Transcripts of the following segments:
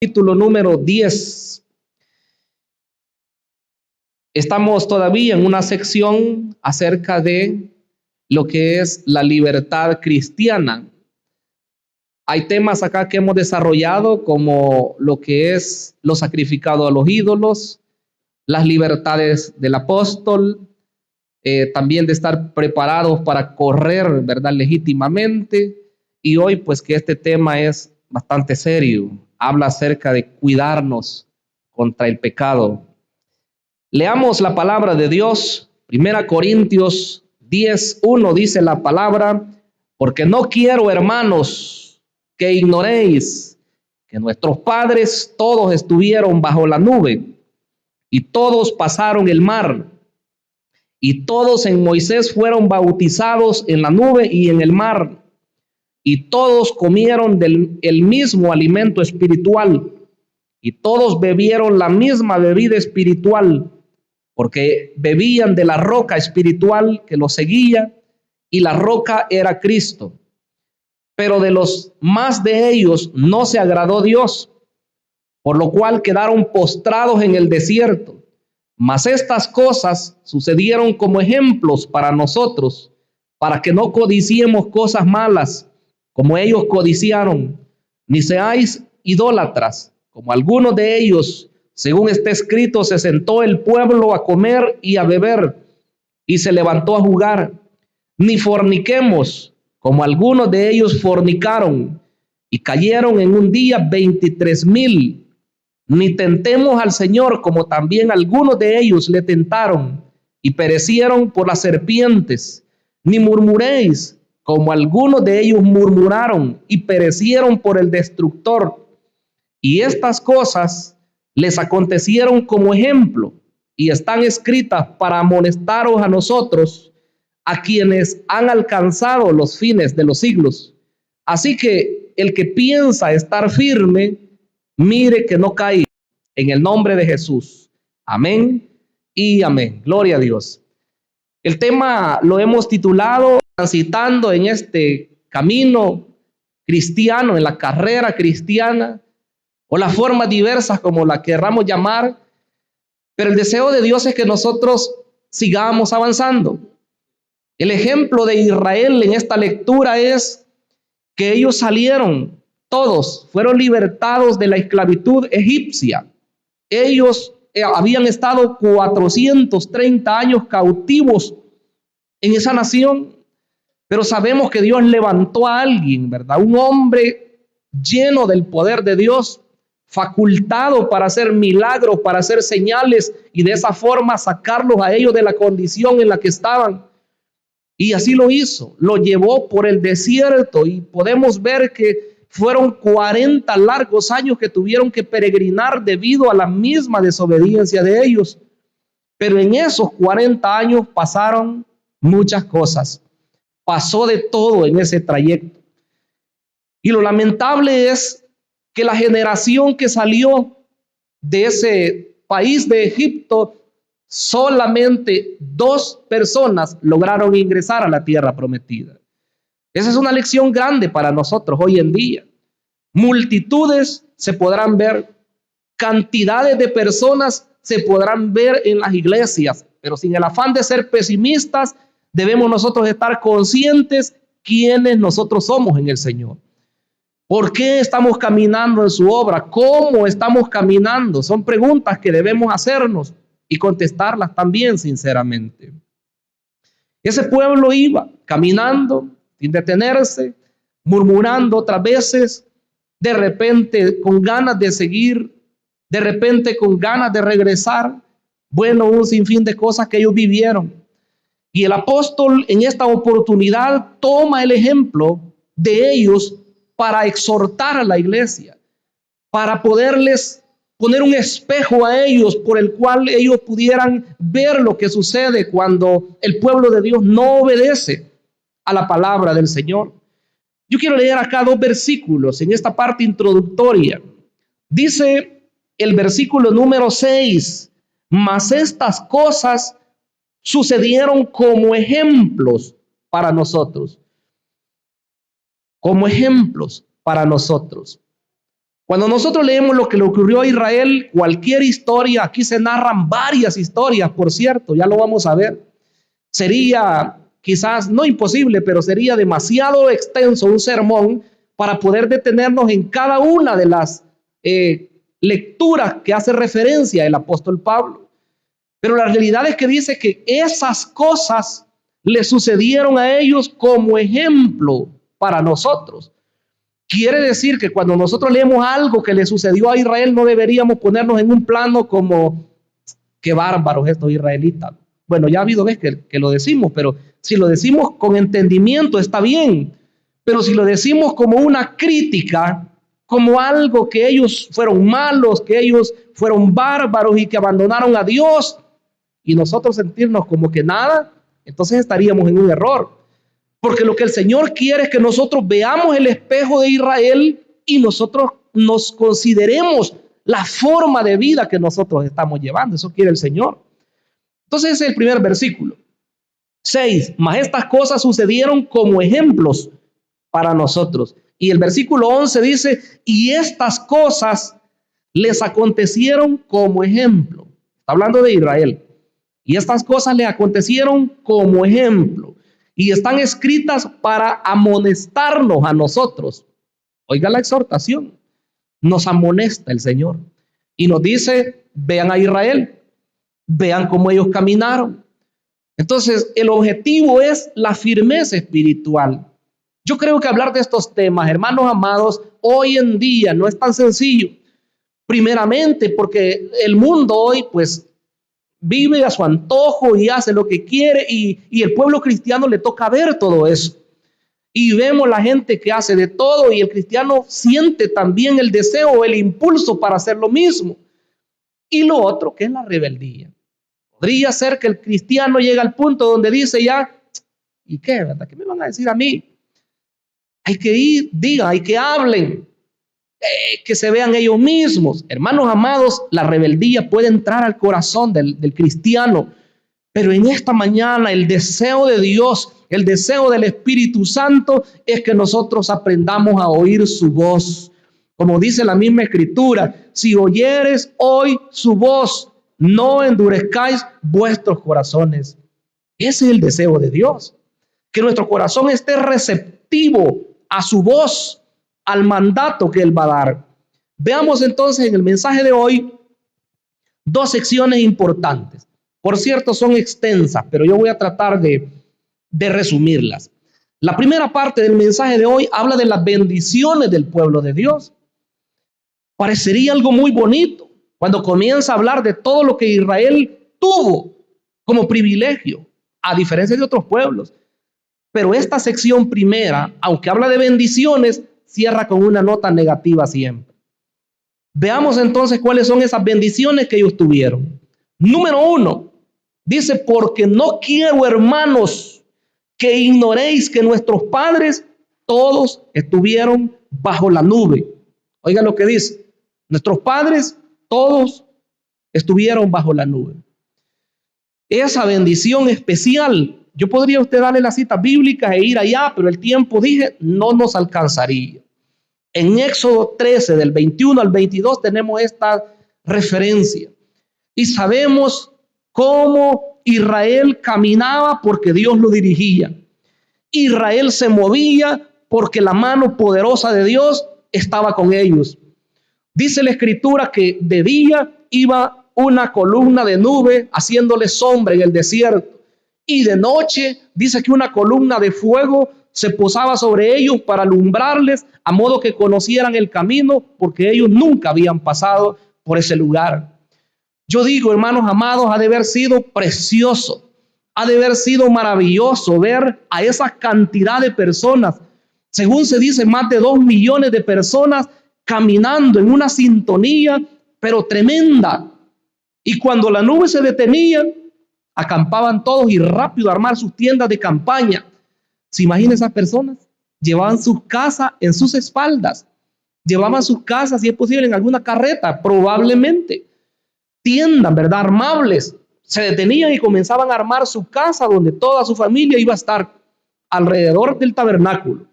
Capítulo número 10. Estamos todavía en una sección acerca de lo que es la libertad cristiana. Hay temas acá que hemos desarrollado como lo que es lo sacrificado a los ídolos, las libertades del apóstol, también de estar preparados para correr, ¿verdad?, legítimamente. Y hoy, pues, que este tema es bastante serio. Habla acerca de cuidarnos contra el pecado. Leamos la palabra de Dios. 1 Corintios 10:1 dice la palabra: porque no quiero, hermanos, que ignoréis que nuestros padres todos estuvieron bajo la nube y todos pasaron el mar, y todos en Moisés fueron bautizados en la nube y en el mar, y todos comieron el mismo alimento espiritual, y todos bebieron la misma bebida espiritual, porque bebían de la roca espiritual que los seguía, y la roca era Cristo. Pero de los más de ellos no se agradó Dios, por lo cual quedaron postrados en el desierto. Mas estas cosas sucedieron como ejemplos para nosotros, para que no codiciemos cosas malas, como ellos codiciaron, ni seáis idólatras, como algunos de ellos. Según está escrito, se sentó el pueblo a comer y a beber, y se levantó a jugar. Ni forniquemos, como algunos de ellos fornicaron, y cayeron en un día 23,000. Ni tentemos al Señor, como también algunos de ellos le tentaron, y perecieron por las serpientes. Ni murmuréis, como algunos de ellos murmuraron, y perecieron por el destructor. Y estas cosas les acontecieron como ejemplo, y están escritas para amonestaros a nosotros, a quienes han alcanzado los fines de los siglos. Así que el que piensa estar firme, mire que no caiga, en el nombre de Jesús. Amén y amén. Gloria a Dios. El tema lo hemos titulado Transitando en este camino cristiano, en la carrera cristiana, o las formas diversas como la querramos llamar, pero el deseo de Dios es que nosotros sigamos avanzando. El ejemplo de Israel en esta lectura es que ellos salieron, todos fueron libertados de la esclavitud egipcia. Ellos habían estado 430 años cautivos en esa nación, pero sabemos que Dios levantó a alguien, ¿verdad? Un hombre lleno del poder de Dios, facultado para hacer milagros, para hacer señales, y de esa forma sacarlos a ellos de la condición en la que estaban. Y así lo hizo, lo llevó por el desierto, y podemos ver que fueron 40 largos años que tuvieron que peregrinar debido a la misma desobediencia de ellos. Pero en esos 40 años pasaron muchas cosas. Pasó de todo en ese trayecto. Y lo lamentable es que la generación que salió de ese país de Egipto, solamente 2 personas lograron ingresar a la tierra prometida. Esa es una lección grande para nosotros hoy en día. Multitudes se podrán ver, cantidades de personas se podrán ver en las iglesias, pero sin el afán de ser pesimistas, debemos nosotros estar conscientes quiénes nosotros somos en el Señor. ¿Por qué estamos caminando en su obra? ¿Cómo estamos caminando? Son preguntas que debemos hacernos y contestarlas también sinceramente. Ese pueblo iba caminando sin detenerse, murmurando otras veces, de repente con ganas de seguir, de repente con ganas de regresar. Bueno, un sinfín de cosas que ellos vivieron. Y el apóstol en esta oportunidad toma el ejemplo de ellos para exhortar a la iglesia, para poderles poner un espejo a ellos por el cual ellos pudieran ver lo que sucede cuando el pueblo de Dios no obedece a la palabra del Señor. Yo quiero leer acá 2 versículos en esta parte introductoria. Dice el versículo número 6: mas estas cosas sucedieron como ejemplos para nosotros. Como ejemplos para nosotros. Cuando nosotros leemos lo que le ocurrió a Israel, cualquier historia, aquí se narran varias historias, por cierto, ya lo vamos a ver. Sería quizás no imposible, pero sería demasiado extenso un sermón para poder detenernos en cada una de las lecturas que hace referencia el apóstol Pablo. Pero la realidad es que dice que esas cosas le sucedieron a ellos como ejemplo para nosotros. Quiere decir que cuando nosotros leemos algo que le sucedió a Israel, no deberíamos ponernos en un plano como, qué bárbaros estos israelitas. Bueno, ya ha habido veces que lo decimos, pero si lo decimos con entendimiento está bien. Pero si lo decimos como una crítica, como algo que ellos fueron malos, que ellos fueron bárbaros y que abandonaron a Dios, y nosotros sentirnos como que nada, entonces estaríamos en un error. Porque lo que el Señor quiere es que nosotros veamos el espejo de Israel y nosotros nos consideremos la forma de vida que nosotros estamos llevando. Eso quiere el Señor. Entonces ese es el primer versículo. 6. Mas estas cosas sucedieron como ejemplos para nosotros. Y el versículo 11 dice, y estas cosas les acontecieron como ejemplo. Está hablando de Israel. Y estas cosas le acontecieron como ejemplo. Y están escritas para amonestarnos a nosotros. Oiga la exhortación. Nos amonesta el Señor. Y nos dice, vean a Israel. Vean cómo ellos caminaron. Entonces, el objetivo es la firmeza espiritual. Yo creo que hablar de estos temas, hermanos amados, hoy en día no es tan sencillo. Primeramente, porque el mundo hoy, pues, vive a su antojo y hace lo que quiere y el pueblo cristiano le toca ver todo eso. Y vemos la gente que hace de todo y el cristiano siente también el deseo, el impulso para hacer lo mismo. Y lo otro que es la rebeldía. Podría ser que el cristiano llegue al punto donde dice ya, ¿y qué? ¿Verdad? ¿Qué me van a decir a mí? Hay que ir, digan, hay que hablen. Que se vean ellos mismos. Hermanos amados, la rebeldía puede entrar al corazón del cristiano, pero en esta mañana el deseo de Dios, el deseo del Espíritu Santo es que nosotros aprendamos a oír su voz. Como dice la misma Escritura, si oyeres hoy su voz, no endurezcáis vuestros corazones. Ese es el deseo de Dios, que nuestro corazón esté receptivo a su voz, al mandato que Él va a dar. Veamos entonces en el mensaje de hoy dos secciones importantes. Por cierto, son extensas, pero yo voy a tratar de resumirlas. La primera parte del mensaje de hoy habla de las bendiciones del pueblo de Dios. Parecería algo muy bonito cuando comienza a hablar de todo lo que Israel tuvo como privilegio, a diferencia de otros pueblos. Pero esta sección primera, aunque habla de bendiciones, cierra con una nota negativa siempre. Veamos entonces cuáles son esas bendiciones que ellos tuvieron. Número 1, dice, porque no quiero, hermanos, que ignoréis que nuestros padres todos estuvieron bajo la nube. Oigan lo que dice, nuestros padres todos estuvieron bajo la nube. Esa bendición especial, yo podría usted darle las citas bíblicas e ir allá, pero el tiempo, dije, no nos alcanzaría. En Éxodo 13, del 21 al 22, tenemos esta referencia. Y sabemos cómo Israel caminaba porque Dios lo dirigía. Israel se movía porque la mano poderosa de Dios estaba con ellos. Dice la Escritura que de día iba una columna de nube haciéndole sombra en el desierto. Y de noche dice que una columna de fuego se posaba sobre ellos para alumbrarles, a modo que conocieran el camino, porque ellos nunca habían pasado por ese lugar. Yo digo, hermanos amados, ha de haber sido precioso, ha de haber sido maravilloso ver a esa cantidad de personas, según se dice, más de 2 millones de personas caminando en una sintonía, pero tremenda. Y cuando la nube se detenía, acampaban todos y rápido a armar sus tiendas de campaña. ¿Se imaginan esas personas? Llevaban sus casas en sus espaldas, llevaban sus casas, si es posible, en alguna carreta, probablemente. Tiendas, ¿verdad? Armables. Se detenían y comenzaban a armar su casa donde toda su familia iba a estar alrededor del tabernáculo.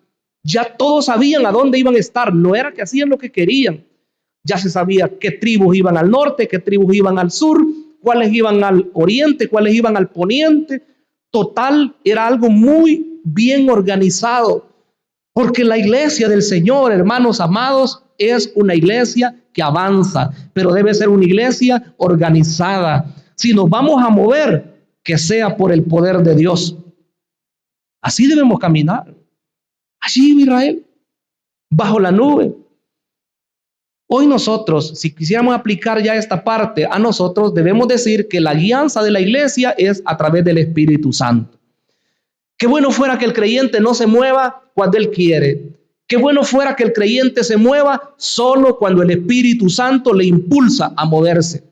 Ya todos sabían a dónde iban a estar, no era que hacían lo que querían. ya se sabía qué tribus iban al norte, qué tribus iban al sur, cuáles iban al oriente, cuáles iban al poniente. Total, era algo muy bien organizado, porque la iglesia del Señor, hermanos amados, es una iglesia que avanza, pero debe ser una iglesia organizada. Si nos vamos a mover, que sea por el poder de Dios. Así debemos caminar. Allí en Israel, bajo la nube. Hoy nosotros, si quisiéramos aplicar ya esta parte a nosotros, debemos decir que la guianza de la iglesia es a través del Espíritu Santo. Qué bueno fuera que el creyente no se mueva cuando él quiere. Qué bueno fuera que el creyente se mueva solo cuando el Espíritu Santo le impulsa a moverse.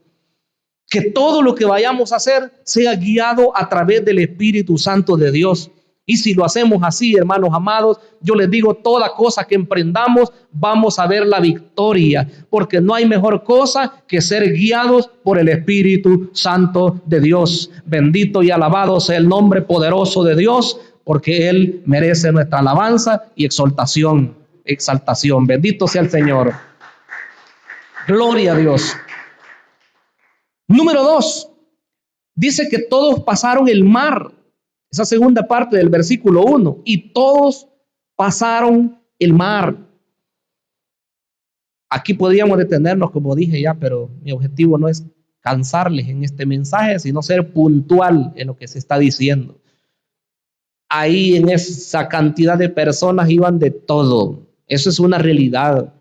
Que todo lo que vayamos a hacer sea guiado a través del Espíritu Santo de Dios. Y si lo hacemos así, hermanos amados, yo les digo, toda cosa que emprendamos, vamos a ver la victoria, porque no hay mejor cosa que ser guiados por el Espíritu Santo de Dios. Bendito y alabado sea el nombre poderoso de Dios, porque Él merece nuestra alabanza y exaltación. Bendito sea el Señor. Gloria a Dios. Número 2, dice que todos pasaron el mar. Esa segunda parte del versículo 1, y todos pasaron el mar. Aquí podríamos detenernos, como dije ya, pero mi objetivo no es cansarles en este mensaje, sino ser puntual en lo que se está diciendo. Ahí en esa cantidad de personas iban de todo. Eso es una realidad.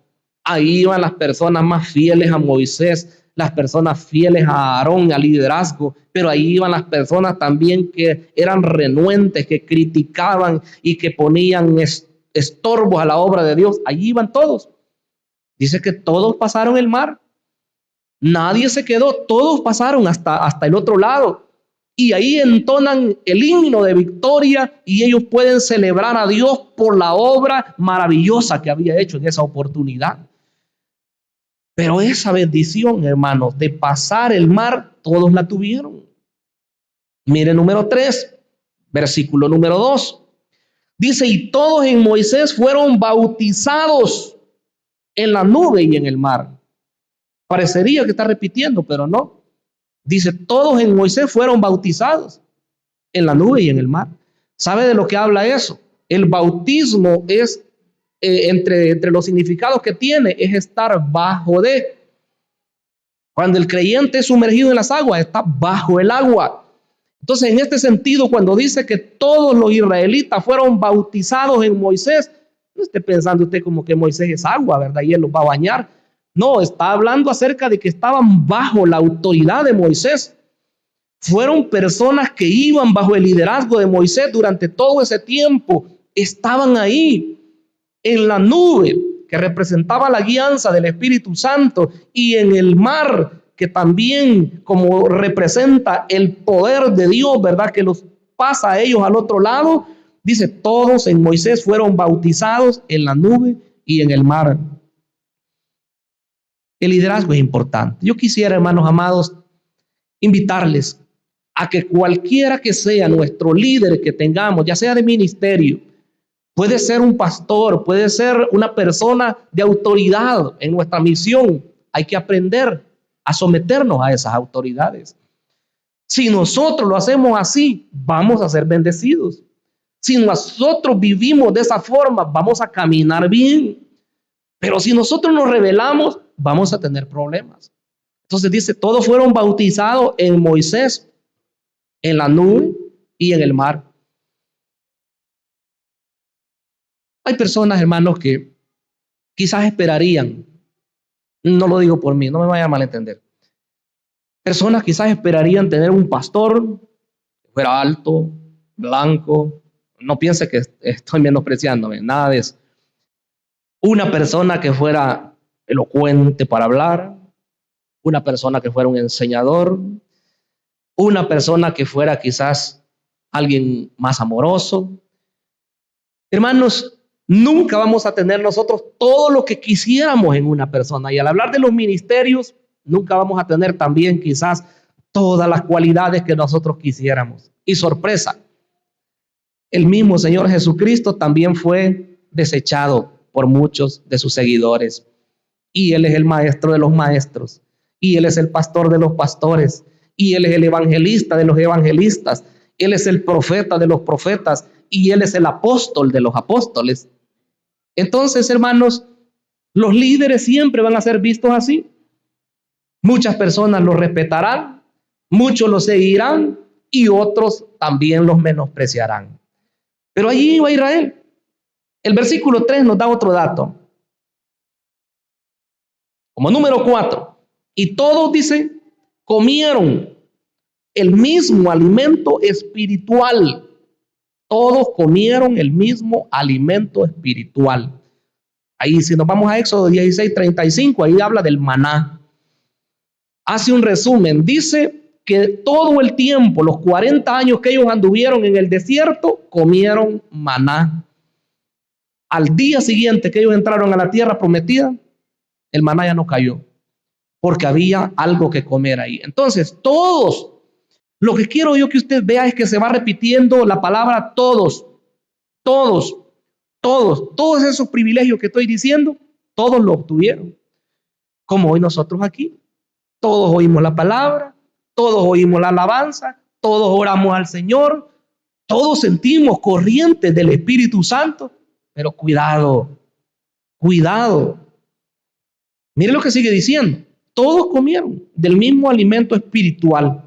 Ahí iban las personas más fieles a Moisés, las personas fieles a Aarón, al liderazgo, pero ahí iban las personas también que eran renuentes, que criticaban y que ponían estorbos a la obra de Dios. Allí iban todos. Dice que todos pasaron el mar. Nadie se quedó, todos pasaron hasta el otro lado. Y ahí entonan el himno de victoria y ellos pueden celebrar a Dios por la obra maravillosa que había hecho en esa oportunidad. Pero esa bendición, hermanos, de pasar el mar, todos la tuvieron. Mire, número 3, versículo número 2. Dice, y todos en Moisés fueron bautizados en la nube y en el mar. Parecería que está repitiendo, pero no. Dice, todos en Moisés fueron bautizados en la nube y en el mar. ¿Sabe de lo que habla eso? El bautismo es entre los significados que tiene es estar bajo de. Cuando el creyente es sumergido en las aguas, está bajo el agua. Entonces, en este sentido, cuando dice que todos los israelitas fueron bautizados en Moisés, no esté pensando usted como que Moisés es agua, ¿verdad? Y él los va a bañar. No, está hablando acerca de que estaban bajo la autoridad de Moisés. Fueron personas que iban bajo el liderazgo de Moisés durante todo ese tiempo. Estaban ahí en la nube, que representaba la guianza del Espíritu Santo, y en el mar, que también como representa el poder de Dios, ¿verdad? Que los pasa a ellos al otro lado. Dice, todos en Moisés fueron bautizados en la nube y en el mar. El liderazgo es importante. Yo quisiera, hermanos amados, invitarles a que cualquiera que sea nuestro líder que tengamos, ya sea de ministerio, puede ser un pastor, puede ser una persona de autoridad en nuestra misión. Hay que aprender a someternos a esas autoridades. Si nosotros lo hacemos así, vamos a ser bendecidos. Si nosotros vivimos de esa forma, vamos a caminar bien. Pero si nosotros nos rebelamos, vamos a tener problemas. Entonces dice, todos fueron bautizados en Moisés, en la nube y en el mar. Hay personas, hermanos, que quizás esperarían, no lo digo por mí, no me vaya a malentender. Personas quizás esperarían tener un pastor que fuera alto, blanco. No piense que estoy menospreciándome, nada de eso. Una persona que fuera elocuente para hablar, una persona que fuera un enseñador, una persona que fuera quizás alguien más amoroso. Hermanos, nunca vamos a tener nosotros todo lo que quisiéramos en una persona. Y al hablar de los ministerios, nunca vamos a tener también quizás todas las cualidades que nosotros quisiéramos. Y sorpresa, el mismo Señor Jesucristo también fue desechado por muchos de sus seguidores. y Él es el maestro de los maestros, y Él es el pastor de los pastores, y Él es el evangelista de los evangelistas, Él es el profeta de los profetas, y Él es el apóstol de los apóstoles. Entonces, hermanos, los líderes siempre van a ser vistos así. Muchas personas los respetarán, muchos los seguirán y otros también los menospreciarán. Pero allí iba Israel. El versículo 3 nos da otro dato. Como número 4. Y todos, dice, comieron el mismo alimento espiritual. Todos comieron el mismo alimento espiritual. Ahí si nos vamos a Éxodo 16:35, ahí habla del maná. Hace un resumen. Dice que todo el tiempo, los 40 años que ellos anduvieron en el desierto, comieron maná. Al día siguiente que ellos entraron a la tierra prometida, el maná ya no cayó, porque había algo que comer ahí. Entonces, todos, lo que quiero yo que usted vea es que se va repitiendo la palabra todos, todos, todos esos privilegios que estoy diciendo, todos lo obtuvieron. Como hoy nosotros aquí, todos oímos la palabra, todos oímos la alabanza, todos oramos al Señor, todos sentimos corrientes del Espíritu Santo, pero cuidado, cuidado. Mire lo que sigue diciendo. Todos comieron del mismo alimento espiritual.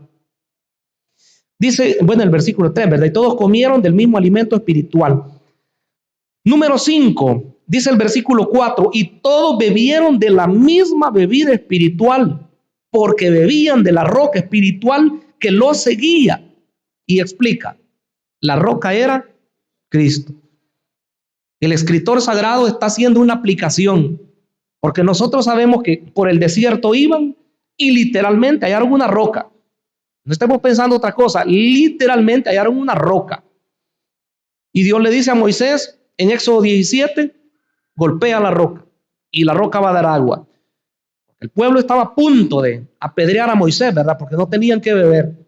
Dice, bueno, el versículo 3, ¿verdad? Y todos comieron del mismo alimento espiritual. Número 5, dice el versículo 4, y todos bebieron de la misma bebida espiritual, porque bebían de la roca espiritual que los seguía. Y explica, la roca era Cristo. El escritor sagrado está haciendo una aplicación, porque nosotros sabemos que por el desierto iban y literalmente hallaron una roca. No estemos pensando otra cosa, literalmente hallaron una roca. Y Dios le dice a Moisés en Éxodo 17, golpea la roca y la roca va a dar agua. El pueblo estaba a punto de apedrear a Moisés, ¿verdad? Porque no tenían que beber.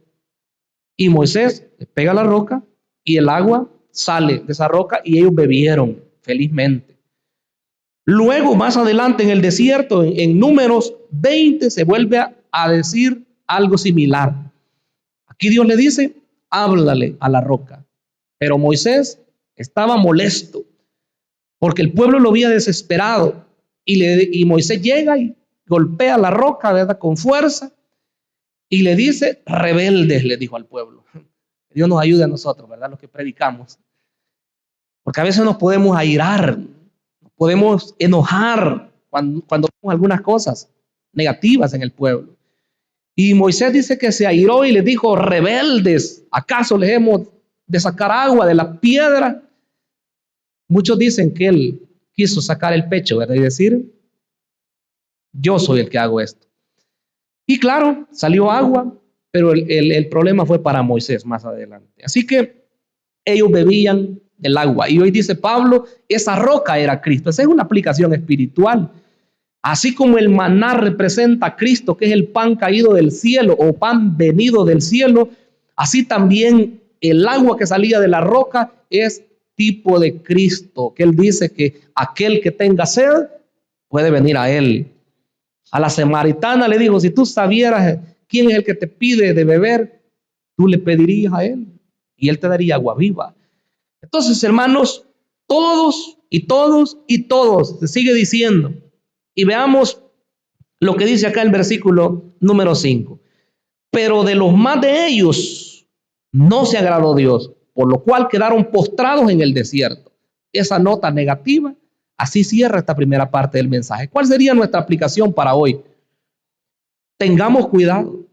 Y Moisés le pega la roca y el agua sale de esa roca y ellos bebieron felizmente. Luego, más adelante en el desierto, en Números 20, se vuelve a decir algo similar. Aquí Dios le dice, háblale a la roca. Pero Moisés estaba molesto porque el pueblo lo había desesperado. Y Moisés llega y golpea la roca, ¿verdad? Con fuerza. Y le dice, rebeldes, le dijo al pueblo. Dios nos ayude a nosotros, ¿verdad? Los que predicamos. Porque a veces nos podemos airar, nos podemos enojar cuando vemos algunas cosas negativas en el pueblo. Y Moisés dice que se airó y les dijo, rebeldes, ¿acaso les hemos de sacar agua de la piedra? Muchos dicen que él quiso sacar el pecho, ¿verdad? Y decir, yo soy el que hago esto. Y claro, salió agua, pero el problema fue para Moisés más adelante. Así que ellos bebían del agua. Y hoy dice Pablo, esa roca era Cristo. Esa es una aplicación espiritual. Así como el maná representa a Cristo, que es el pan caído del cielo o pan venido del cielo, así también el agua que salía de la roca es tipo de Cristo, que él dice que aquel que tenga sed puede venir a él. A la samaritana le dijo, si tú sabieras quién es el que te pide de beber, tú le pedirías a él y él te daría agua viva. Entonces, hermanos, todos y todos y todos, se sigue diciendo. Y veamos lo que dice acá el versículo número 5. Pero de los más de ellos no se agradó Dios, por lo cual quedaron postrados en el desierto. Esa nota negativa, así cierra esta primera parte del mensaje. ¿Cuál sería nuestra aplicación para hoy? Tengamos cuidado,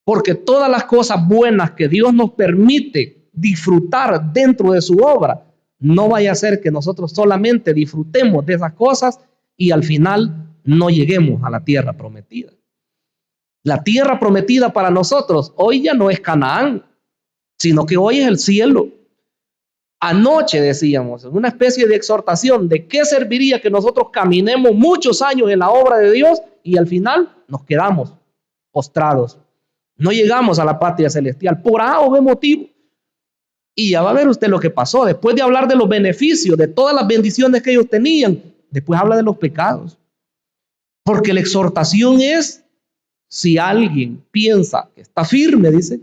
porque todas las cosas buenas que Dios nos permite disfrutar dentro de su obra, no vaya a ser que nosotros solamente disfrutemos de esas cosas y al final no lleguemos a la tierra prometida. La tierra prometida para nosotros hoy ya no es Canaán, sino que hoy es el cielo. Anoche decíamos, en una especie de exhortación, ¿de qué serviría que nosotros caminemos muchos años en la obra de Dios y al final nos quedamos postrados? No llegamos a la patria celestial por A o B motivo. Y ya va a ver usted lo que pasó. Después de hablar de los beneficios, de todas las bendiciones que ellos tenían, después habla de los pecados. Porque la exhortación es, si alguien piensa que está firme, dice,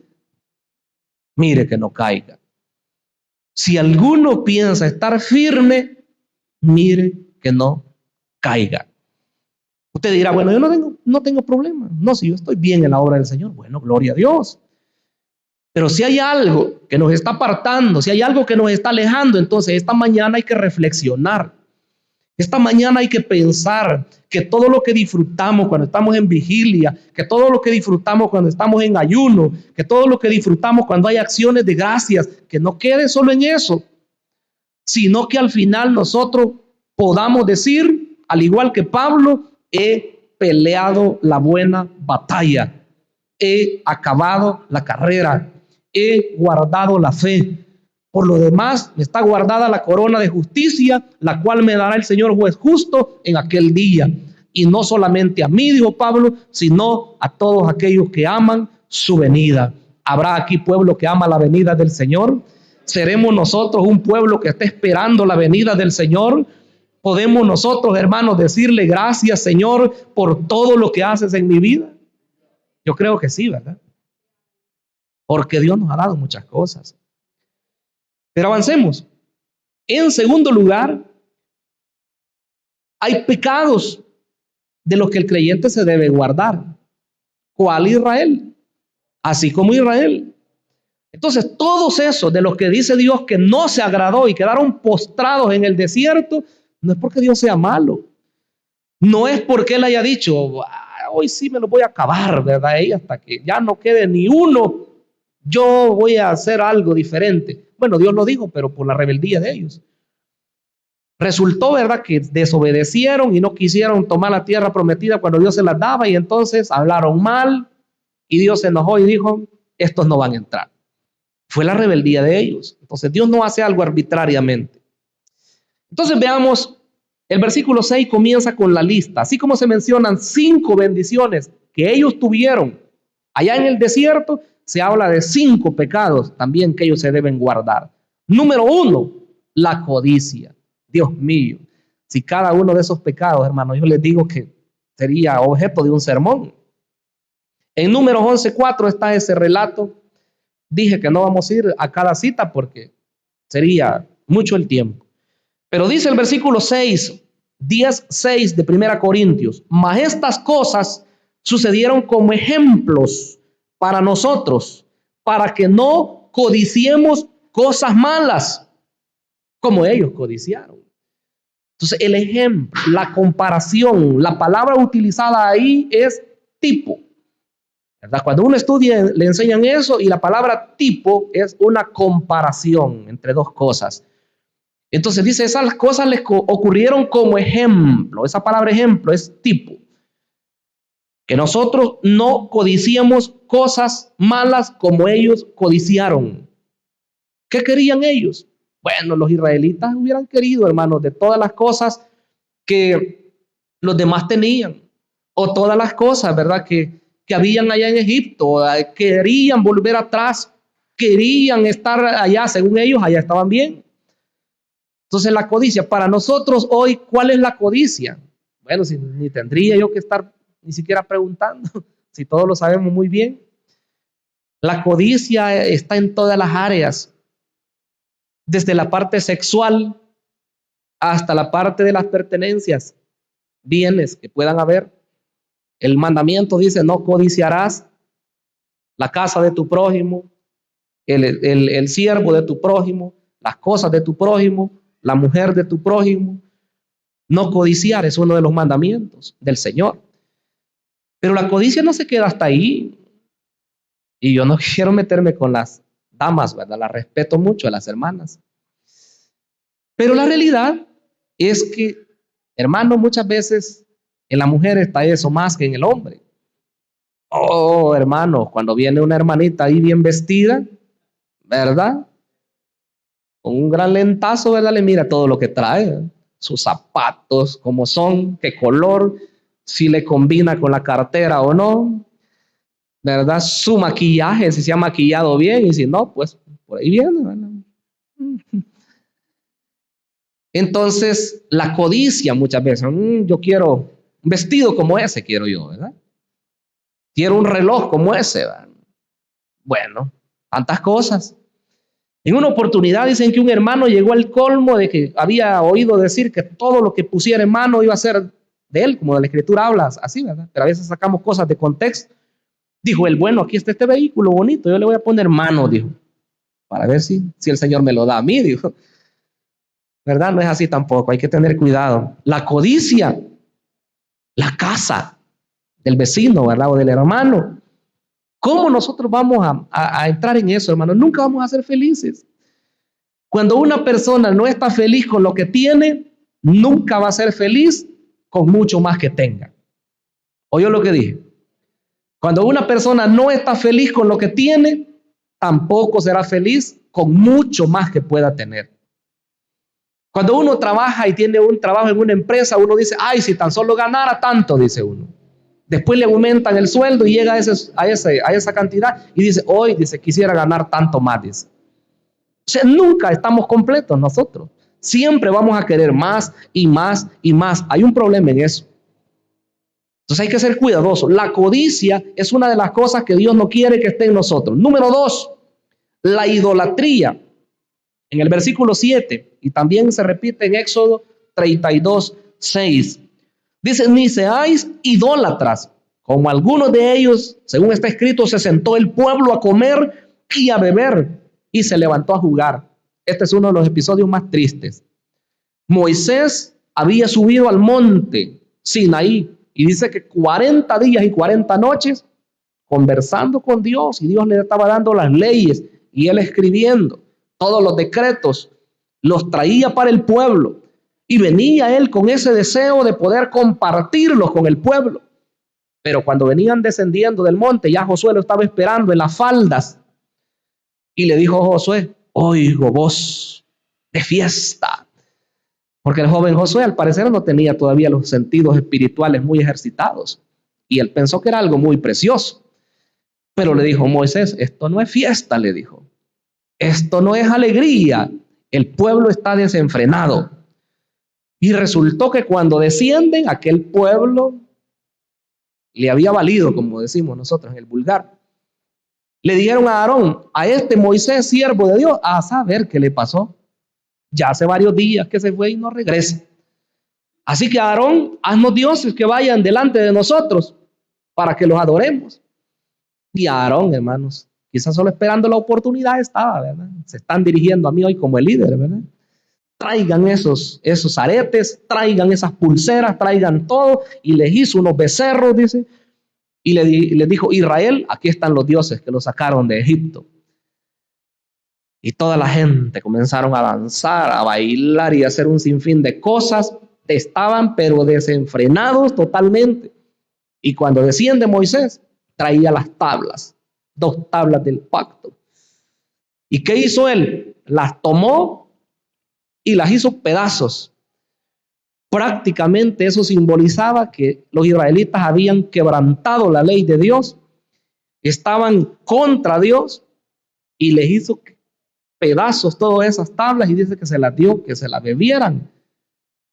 mire que no caiga. Si alguno piensa estar firme, mire que no caiga. Usted dirá, bueno, yo no tengo problema. No, si yo estoy bien en la obra del Señor, bueno, gloria a Dios. Pero si hay algo que nos está apartando, si hay algo que nos está alejando, entonces esta mañana hay que reflexionar. Esta mañana hay que pensar que todo lo que disfrutamos cuando estamos en vigilia, que todo lo que disfrutamos cuando estamos en ayuno, que todo lo que disfrutamos cuando hay acciones de gracias, que no quede solo en eso, sino que al final nosotros podamos decir, al igual que Pablo, he peleado la buena batalla, he acabado la carrera, he guardado la fe. Por lo demás, me está guardada la corona de justicia, la cual me dará el Señor juez justo en aquel día. Y no solamente a mí, dijo Pablo, sino a todos aquellos que aman su venida. ¿Habrá aquí pueblo que ama la venida del Señor? ¿Seremos nosotros un pueblo que está esperando la venida del Señor? ¿Podemos nosotros, hermanos, decirle gracias, Señor, por todo lo que haces en mi vida? Yo creo que sí, ¿verdad? Porque Dios nos ha dado muchas cosas. Pero avancemos. En segundo lugar, hay pecados de los que el creyente se debe guardar. ¿Cuál? Israel. Así como Israel. Entonces, todos esos de los que dice Dios que no se agradó y quedaron postrados en el desierto, no es porque Dios sea malo. No es porque Él haya dicho, hoy sí me lo voy a acabar, ¿verdad? Y hasta que ya no quede ni uno, yo voy a hacer algo diferente. Bueno, Dios lo dijo, pero por la rebeldía de ellos. Resultó, ¿verdad?, que desobedecieron y no quisieron tomar la tierra prometida cuando Dios se las daba, y entonces hablaron mal y Dios se enojó y dijo, estos no van a entrar. Fue la rebeldía de ellos. Entonces Dios no hace algo arbitrariamente. Entonces veamos, el versículo 6 comienza con la lista. Así como se mencionan 5 bendiciones que ellos tuvieron allá en el desierto, se habla de 5 pecados también que ellos se deben guardar. Número 1, la codicia. Dios mío, si cada uno de esos pecados, hermano, yo les digo que sería objeto de un sermón. En Números 11:4 está ese relato. Dije que no vamos a ir a cada cita porque sería mucho el tiempo. Pero dice el versículo 10:6 de 1 Corintios, mas estas cosas sucedieron como ejemplos para nosotros, para que no codiciemos cosas malas, como ellos codiciaron. Entonces, el ejemplo, la comparación, la palabra utilizada ahí es tipo, ¿verdad? Cuando uno estudia, le enseñan eso, y la palabra tipo es una comparación entre dos cosas. Entonces dice, esas cosas les ocurrieron como ejemplo. Esa palabra ejemplo es tipo. Que nosotros no codiciemos cosas malas como ellos codiciaron. ¿Qué querían ellos? Bueno, los israelitas hubieran querido, hermanos, de todas las cosas que los demás tenían, o todas las cosas, ¿verdad?, que habían allá en Egipto. Querían volver atrás, querían estar allá, según ellos, allá estaban bien. Entonces la codicia, para nosotros hoy, ¿cuál es la codicia? Bueno, si ni tendría yo que estar ni siquiera preguntando, si todos lo sabemos muy bien. La codicia está en todas las áreas, desde la parte sexual hasta la parte de las pertenencias, bienes que puedan haber. El mandamiento dice, no codiciarás la casa de tu prójimo, el siervo de tu prójimo, las cosas de tu prójimo, la mujer de tu prójimo. No codiciar es uno de los mandamientos del Señor. Pero la codicia no se queda hasta ahí. Y yo no quiero meterme con las damas, ¿verdad? Las respeto mucho a las hermanas. Pero la realidad es que, hermano, muchas veces en la mujer está eso más que en el hombre. Oh, hermano, cuando viene una hermanita ahí bien vestida, ¿verdad? Con un gran lentazo, ¿verdad? Le mira todo lo que trae, ¿verdad? Sus zapatos, cómo son, qué color, si le combina con la cartera o no, ¿verdad? Su maquillaje, si se ha maquillado bien, y si no, pues por ahí viene, ¿verdad? Entonces, la codicia muchas veces, yo quiero Un vestido como ese quiero yo, ¿verdad? Quiero un reloj como ese, ¿verdad? Bueno, tantas cosas. En una oportunidad dicen que un hermano llegó al colmo de que había oído decir que todo lo que pusiera en mano iba a ser de él, como la escritura habla, así, ¿verdad? Pero a veces sacamos cosas de contexto. Dijo él, bueno, aquí está este vehículo bonito, yo le voy a poner mano, dijo, para ver si el Señor me lo da a mí, dijo. ¿Verdad? No es así tampoco, hay que tener cuidado. La codicia, la casa del vecino, ¿verdad? O del hermano. ¿Cómo nosotros vamos a entrar en eso, hermano? Nunca vamos a ser felices. Cuando una persona no está feliz con lo que tiene, nunca va a ser feliz con mucho más que tenga. ¿Oyó lo que dije? Cuando una persona no está feliz con lo que tiene, tampoco será feliz con mucho más que pueda tener. Cuando uno trabaja y tiene un trabajo en una empresa, uno dice, ay, si tan solo ganara tanto, dice uno. Después le aumentan el sueldo y llega a esa cantidad y dice, hoy, dice, quisiera ganar tanto más, dice. O sea, nunca estamos completos nosotros. Siempre vamos a querer más y más y más. Hay un problema en eso. Entonces hay que ser cuidadosos. La codicia es una de las cosas que Dios no quiere que esté en nosotros. Número 2, la idolatría. En el versículo 7, y también se repite en Éxodo 32:6. Dice, ni seáis idólatras, como algunos de ellos, según está escrito, se sentó el pueblo a comer y a beber, y se levantó a jugar. Este es uno de los episodios más tristes. Moisés había subido al monte Sinaí, y dice que 40 días y 40 noches conversando con Dios, y Dios le estaba dando las leyes, y él escribiendo todos los decretos, los traía para el pueblo, y venía él con ese deseo de poder compartirlos con el pueblo. Pero cuando venían descendiendo del monte, ya Josué lo estaba esperando en las faldas, y le dijo a Josué, oigo voz de fiesta, porque el joven Josué al parecer no tenía todavía los sentidos espirituales muy ejercitados, y él pensó que era algo muy precioso. Pero le dijo, Moisés, esto no es fiesta, le dijo. Esto no es alegría. El pueblo está desenfrenado. Y resultó que cuando descienden, aquel pueblo le había valido, como decimos nosotros en el vulgar. Le dijeron a Aarón, a este Moisés, siervo de Dios, a saber qué le pasó. Ya hace varios días que se fue y no regresa. Así que Aarón, haznos dioses que vayan delante de nosotros para que los adoremos. Y Aarón, hermanos, quizás solo esperando la oportunidad estaba, ¿verdad? Se están dirigiendo a mí hoy como el líder, ¿verdad? Traigan esos aretes, traigan esas pulseras, traigan todo. Y les hizo unos becerros, dice. Y le dijo, Israel, aquí están los dioses que los sacaron de Egipto. Y toda la gente comenzaron a danzar, a bailar y a hacer un sinfín de cosas. Estaban pero desenfrenados totalmente. Y cuando desciende Moisés, traía las tablas, 2 tablas del pacto. ¿Y qué hizo él? Las tomó y las hizo pedazos. Prácticamente eso simbolizaba que los israelitas habían quebrantado la ley de Dios, estaban contra Dios, y les hizo pedazos todas esas tablas, y dice que se las dio, que se las bebieran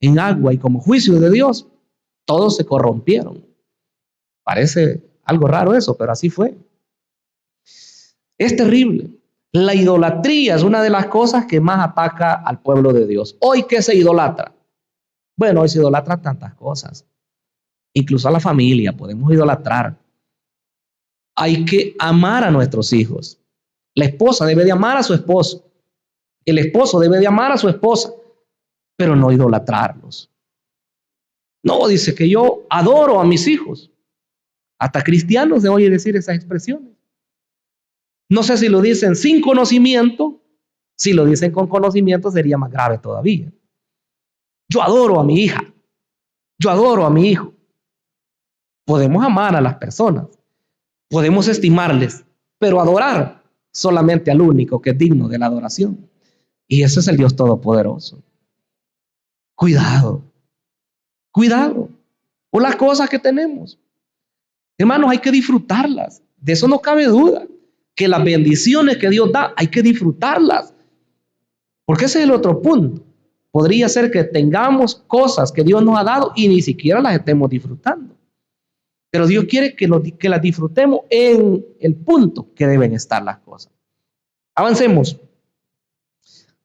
en agua, y como juicio de Dios, todos se corrompieron. Parece algo raro eso, pero así fue. Es terrible. La idolatría es una de las cosas que más ataca al pueblo de Dios. Hoy, ¿qué se idolatra? Bueno, hoy se idolatra tantas cosas. Incluso a la familia podemos idolatrar. Hay que amar a nuestros hijos. La esposa debe de amar a su esposo. El esposo debe de amar a su esposa, pero no idolatrarlos. No, dice que yo adoro a mis hijos. Hasta cristianos se oye decir esas expresiones. No sé si lo dicen sin conocimiento. Si lo dicen con conocimiento sería más grave todavía. Yo adoro a mi hija. Yo adoro a mi hijo. Podemos amar a las personas. Podemos estimarles. Pero adorar solamente al único que es digno de la adoración. Y ese es el Dios Todopoderoso. Cuidado. Cuidado por las cosas que tenemos. Hermanos, hay que disfrutarlas. De eso no cabe duda. Que las bendiciones que Dios da, hay que disfrutarlas. Porque ese es el otro punto. Podría ser que tengamos cosas que Dios nos ha dado y ni siquiera las estemos disfrutando. Pero Dios quiere que las disfrutemos en el punto que deben estar las cosas. Avancemos.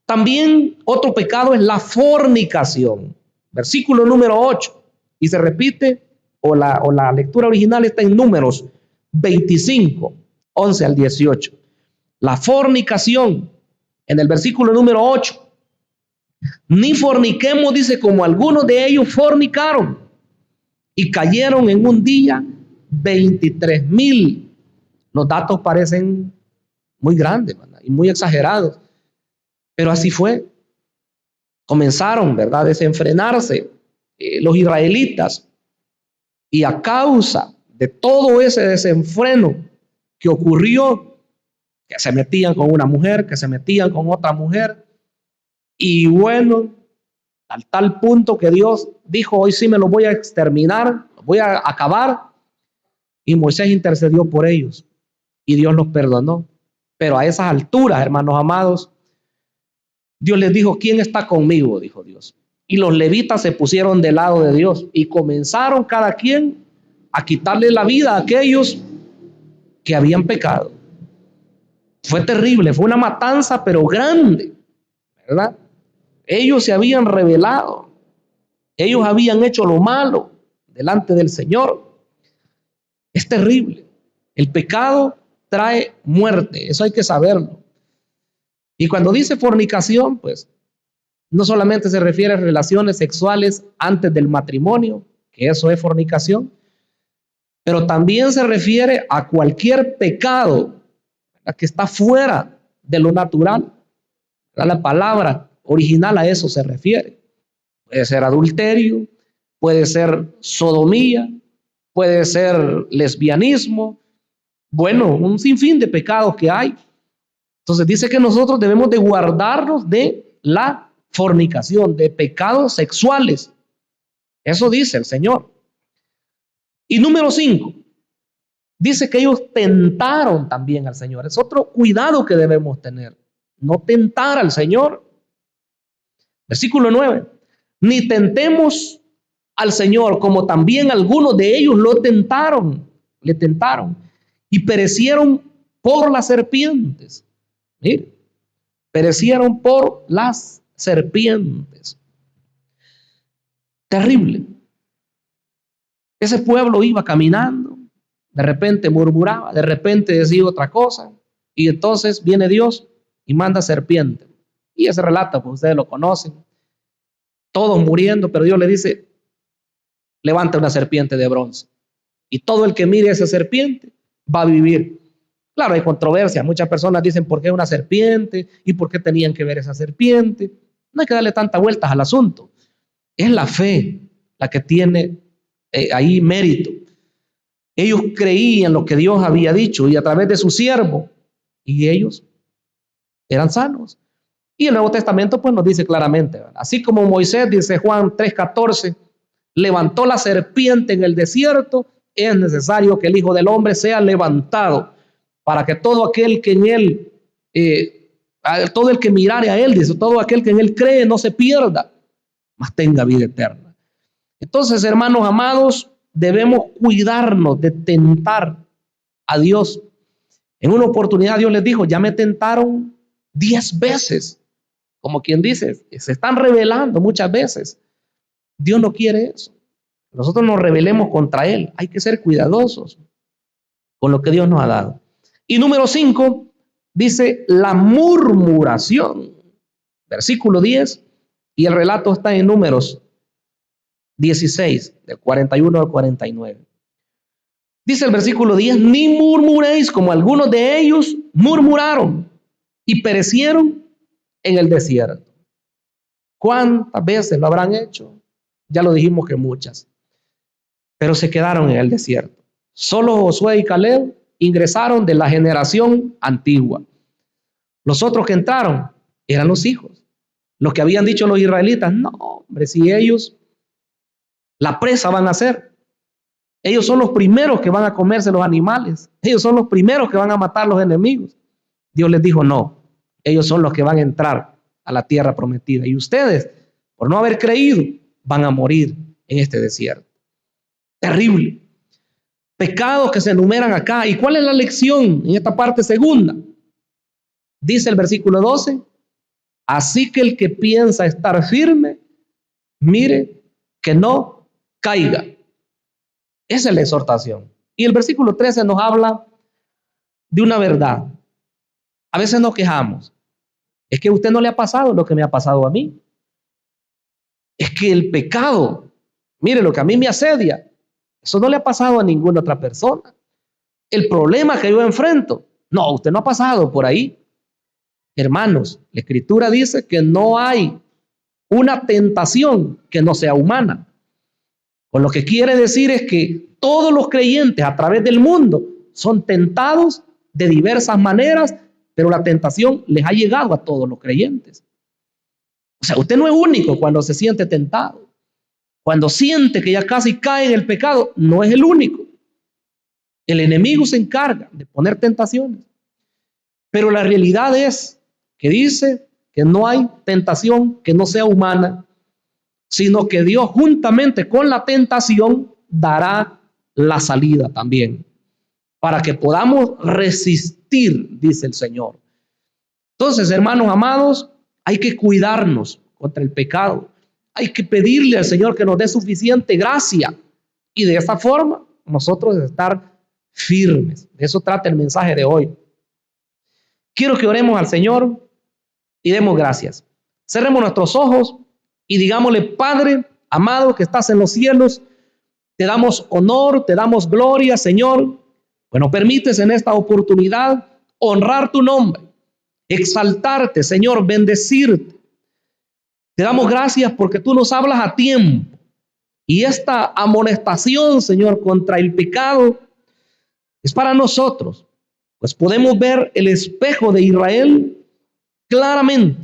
También otro pecado es la fornicación. Versículo número 8. Y se repite, o la lectura original está en Números 25, 11 al 18. La fornicación, en el versículo número 8. Ni forniquemos, dice, como algunos de ellos fornicaron y cayeron en un día 23,000. Los datos parecen muy grandes, ¿verdad? Y muy exagerados, pero así fue. Comenzaron, ¿verdad?, a desenfrenarse los israelitas, y a causa de todo ese desenfreno que ocurrió, que se metían con una mujer, que se metían con otra mujer, y bueno, al tal punto que Dios dijo: hoy sí me los voy a exterminar, los voy a acabar. Y Moisés intercedió por ellos y Dios los perdonó. Pero a esas alturas, hermanos amados, Dios les dijo: ¿quién está conmigo?, dijo Dios. Y los levitas se pusieron del lado de Dios y comenzaron cada quien a quitarle la vida a aquellos que habían pecado. Fue terrible, fue una matanza, pero grande, ¿verdad? Ellos se habían rebelado, ellos habían hecho lo malo delante del Señor. Es terrible. El pecado trae muerte, eso hay que saberlo. Y cuando dice fornicación, pues no solamente se refiere a relaciones sexuales antes del matrimonio, que eso es fornicación, pero también se refiere a cualquier pecado que está fuera de lo natural. La palabra original a eso se refiere. Puede ser adulterio, puede ser sodomía, puede ser lesbianismo, bueno, un sinfín de pecados que hay. Entonces dice que nosotros debemos de guardarnos de la fornicación, de pecados sexuales. Eso dice el Señor. Y número 5, dice que ellos tentaron también al Señor. Es otro cuidado que debemos tener, no tentar al Señor. Versículo 9, ni tentemos al Señor como también algunos de ellos le tentaron y perecieron por las serpientes. Mire, perecieron por las serpientes. Terrible. Ese pueblo iba caminando, de repente murmuraba, de repente decía otra cosa, y entonces viene Dios y manda serpiente. Y ese relato, pues ustedes lo conocen, todos muriendo, pero Dios le dice: levanta una serpiente de bronce, y todo el que mire esa serpiente va a vivir. Claro, hay controversia, muchas personas dicen: ¿por qué una serpiente? ¿Y por qué tenían que ver esa serpiente? No hay que darle tantas vueltas al asunto. Es la fe la que tiene ahí mérito. Ellos creían lo que Dios había dicho y a través de su siervo, y ellos eran sanos. Y el Nuevo Testamento pues nos dice claramente, ¿verdad? Así como Moisés, dice Juan 3:14, levantó la serpiente en el desierto, es necesario que el Hijo del Hombre sea levantado, para que todo aquel que en él, todo el que mirare a él, dice, todo aquel que en él cree no se pierda, mas tenga vida eterna. Entonces, hermanos amados, debemos cuidarnos de tentar a Dios. En una oportunidad Dios les dijo: ya me tentaron 10 veces. Como quien dice, se están rebelando muchas veces. Dios no quiere eso. Nosotros nos rebelemos contra Él. Hay que ser cuidadosos con lo que Dios nos ha dado. Y número 5, dice la murmuración. Versículo 10, y el relato está en Números 16, del 41 al 49. Dice el versículo 10, ni murmuréis como algunos de ellos murmuraron y perecieron en el desierto. ¿Cuántas veces lo habrán hecho? Ya lo dijimos que muchas, pero se quedaron en el desierto. Solo Josué y Caleb ingresaron de la generación antigua. Los otros que entraron eran los hijos. Los que habían dicho los israelitas: no, hombre, si ellos la presa van a ser. Ellos son los primeros que van a comerse los animales. Ellos son los primeros que van a matar los enemigos. Dios les dijo: no, ellos son los que van a entrar a la tierra prometida. Y ustedes por no haber creído, van a morir en este desierto. Terrible. Pecados que se enumeran acá. ¿Y cuál es la lección en esta parte segunda? Dice el versículo 12, así que el que piensa estar firme, mire que no caiga. Esa es la exhortación. Y el versículo 13 nos habla de una verdad. A veces nos quejamos. Es que a usted no le ha pasado lo que me ha pasado a mí. Es que el pecado, mire lo que a mí me asedia, eso no le ha pasado a ninguna otra persona. El problema que yo enfrento, no, usted no ha pasado por ahí. Hermanos, la Escritura dice que no hay una tentación que no sea humana. Con lo que quiere decir es que todos los creyentes a través del mundo son tentados de diversas maneras, pero la tentación les ha llegado a todos los creyentes. O sea, usted no es único cuando se siente tentado. Cuando siente que ya casi cae en el pecado, no es el único. El enemigo se encarga de poner tentaciones. Pero la realidad es que dice que no hay tentación que no sea humana, sino que Dios juntamente con la tentación dará la salida también, para que podamos resistir, dice el Señor. Entonces, hermanos amados, hay que cuidarnos contra el pecado. Hay que pedirle al Señor que nos dé suficiente gracia y de esa forma nosotros estar firmes. De eso trata el mensaje de hoy. Quiero que oremos al Señor y demos gracias. Cerremos nuestros ojos y digámosle: Padre amado que estás en los cielos, te damos honor, te damos gloria, Señor. Bueno, permites en esta oportunidad honrar tu nombre, exaltarte, Señor, bendecirte. Te damos gracias porque tú nos hablas a tiempo. Y esta amonestación, Señor, contra el pecado es para nosotros, pues podemos ver el espejo de Israel claramente.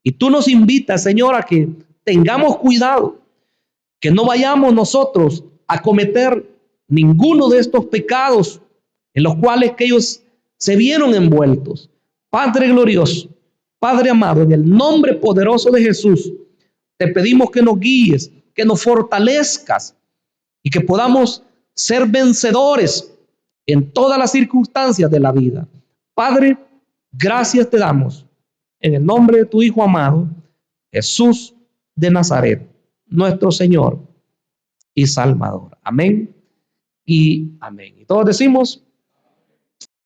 Y tú nos invitas, Señor, a que tengamos cuidado, que no vayamos nosotros a cometer ninguno de estos pecados en los cuales que ellos se vieron envueltos. Padre glorioso, Padre amado, en el nombre poderoso de Jesús, te pedimos que nos guíes, que nos fortalezcas y que podamos ser vencedores en todas las circunstancias de la vida. Padre, gracias te damos en el nombre de tu Hijo amado, Jesús de Nazaret, nuestro Señor y Salvador. Amén y amén. Y todos decimos: